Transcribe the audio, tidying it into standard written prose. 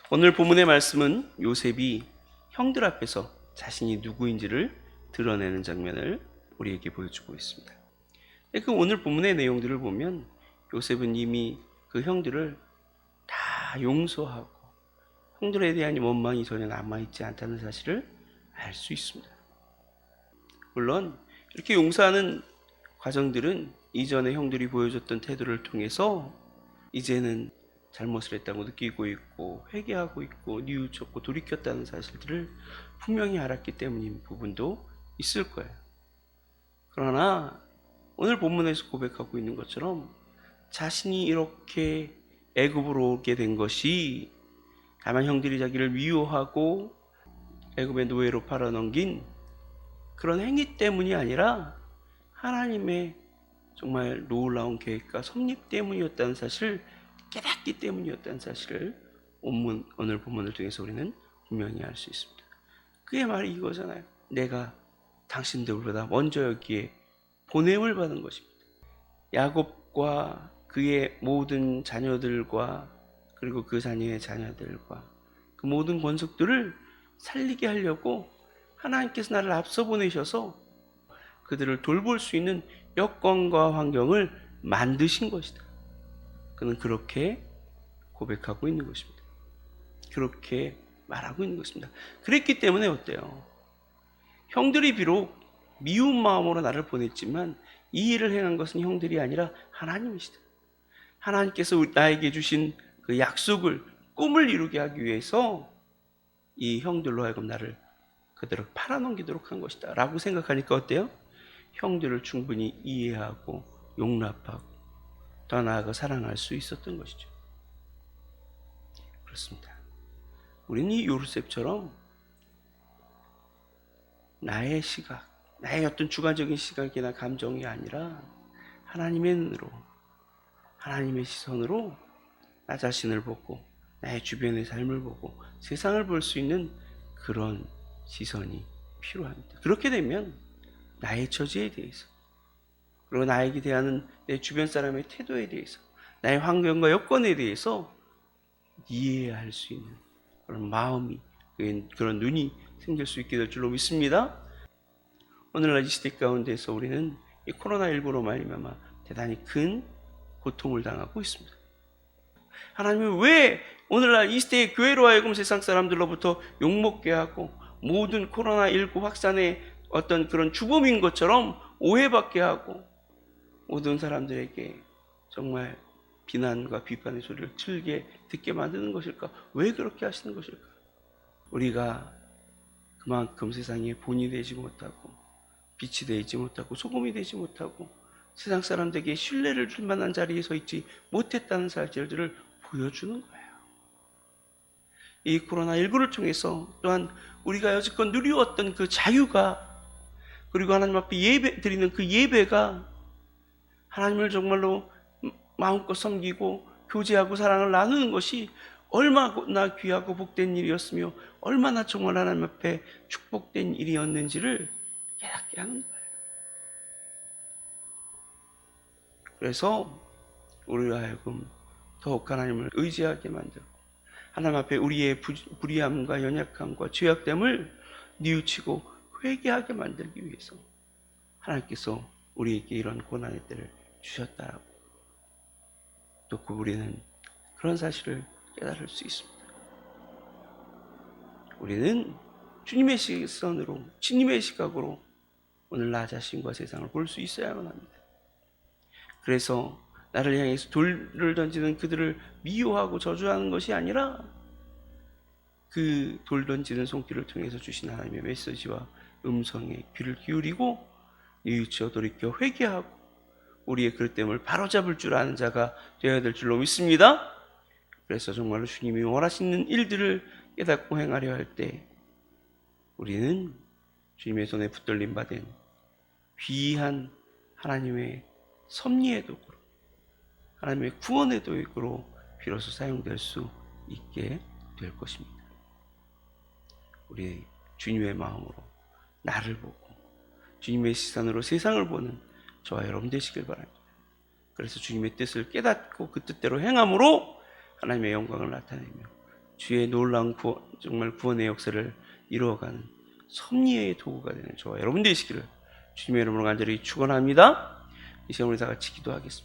오늘 본문의 말씀은 요셉이 형들 앞에서 자신이 누구인지를 드러내는 장면을 우리에게 보여주고 있습니다. 그 오늘 본문의 내용들을 보면 요셉은 이미 그 형들을 다 용서하고 형들에 대한 원망이 전혀 남아있지 않다는 사실을 알 수 있습니다. 물론 이렇게 용서하는 과정들은 이전에 형들이 보여줬던 태도를 통해서 이제는 잘못을 했다고 느끼고 있고 회개하고 있고 뉘우쳤고 돌이켰다는 사실들을 분명히 알았기 때문인 부분도 있을 거예요. 그러나 오늘 본문에서 고백하고 있는 것처럼 자신이 이렇게 애굽으로 오게 된 것이 다만 형들이 자기를 미워하고 애굽의 노예로 팔아넘긴 그런 행위 때문이 아니라 하나님의 정말 놀라운 계획과 섭리 때문이었다는 사실을 깨닫기 때문이었다는 사실을 오늘 본문을 통해서 우리는 분명히 알 수 있습니다. 그의 말이 이거잖아요. 내가 당신들보다 먼저 여기에 보냄을 받은 것입니다. 야곱과 그의 모든 자녀들과 그리고 그 자녀의 자녀들과 그 모든 권속들을 살리게 하려고 하나님께서 나를 앞서 보내셔서 그들을 돌볼 수 있는 여건과 환경을 만드신 것이다. 그는 그렇게 고백하고 있는 것입니다. 그렇게 말하고 있는 것입니다. 그랬기 때문에 어때요? 형들이 비록 미운 마음으로 나를 보냈지만 이 일을 행한 것은 형들이 아니라 하나님이시다. 하나님께서 나에게 주신 그 약속을 꿈을 이루게 하기 위해서 이 형들로 하여금 나를 그대로 팔아넘기도록 한 것이다 라고 생각하니까 어때요? 형들을 충분히 이해하고 용납하고 더 나아가 사랑할 수 있었던 것이죠. 그렇습니다. 우리는 이 요셉처럼 나의 시각, 나의 어떤 주관적인 시각이나 감정이 아니라 하나님의 눈으로, 하나님의 시선으로 나 자신을 보고 나의 주변의 삶을 보고 세상을 볼 수 있는 그런 시선이 필요합니다. 그렇게 되면 나의 처지에 대해서 그리고 나에게 대하는 내 주변 사람의 태도에 대해서 나의 환경과 여건에 대해서 이해할 수 있는 그런 마음이 그런 눈이 생길 수 있게 될 줄로 믿습니다. 오늘날 이 시대 가운데서 우리는 이 코로나19로 말미암아 대단히 큰 고통을 당하고 있습니다. 하나님은 왜 오늘날 이 시대의 교회로 하여금 세상 사람들로부터 욕먹게 하고 모든 코로나19 확산의 어떤 그런 주범인 것처럼 오해받게 하고 모든 사람들에게 정말 비난과 비판의 소리를 틀게 듣게 만드는 것일까? 왜 그렇게 하시는 것일까? 우리가 그만큼 세상에 본이 되지 못하고 빛이 되지 못하고 소금이 되지 못하고 세상 사람들에게 신뢰를 줄 만한 자리에 서 있지 못했다는 사실들을 보여주는 거예요. 이 코로나19를 통해서 또한 우리가 여지껏 누려왔던 그 자유가 그리고 하나님 앞에 예배 드리는 그 예배가 하나님을 정말로 마음껏 섬기고 교제하고 사랑을 나누는 것이 얼마나 귀하고 복된 일이었으며 얼마나 정말 하나님 앞에 축복된 일이었는지를 깨닫게 하는 거예요. 그래서 우리와 하여금 더욱 하나님을 의지하게 만들고 하나님 앞에 우리의 불의함과 연약함과 죄악됨을 뉘우치고 회개하게 만들기 위해서 하나님께서 우리에게 이런 고난의 때를 주셨다라고 또 우리는 그런 사실을 깨달을 수 있습니다. 우리는 주님의 시선으로 주님의 시각으로 오늘 나 자신과 세상을 볼 수 있어야만 합니다. 그래서 나를 향해서 돌을 던지는 그들을 미워하고 저주하는 것이 아니라 그 돌 던지는 손길을 통해서 주신 하나님의 메시지와 음성에 귀를 기울이고 뉘우쳐 돌이켜 회개하고 우리의 그릇됨을 바로잡을 줄 아는 자가 되어야 될 줄로 믿습니다. 그래서 정말로 주님이 원하시는 일들을 깨닫고 행하려 할 때 우리는 주님의 손에 붙들림 받은 귀한 하나님의 섭리의 도구로 하나님의 구원의 도구로 비로소 사용될 수 있게 될 것입니다. 우리 주님의 마음으로 나를 보고 주님의 시선으로 세상을 보는 저와 여러분 되시길 바랍니다. 그래서 주님의 뜻을 깨닫고 그 뜻대로 행함으로 하나님의 영광을 나타내며 주의 놀라운 정말 구원의 역사를 이루어가는 섭리의 도구가 되는 저와 여러분 되시기를 주님의 이름으로 간절히 축원합니다. 이 시간 우리 다 같이 기도하겠습니다.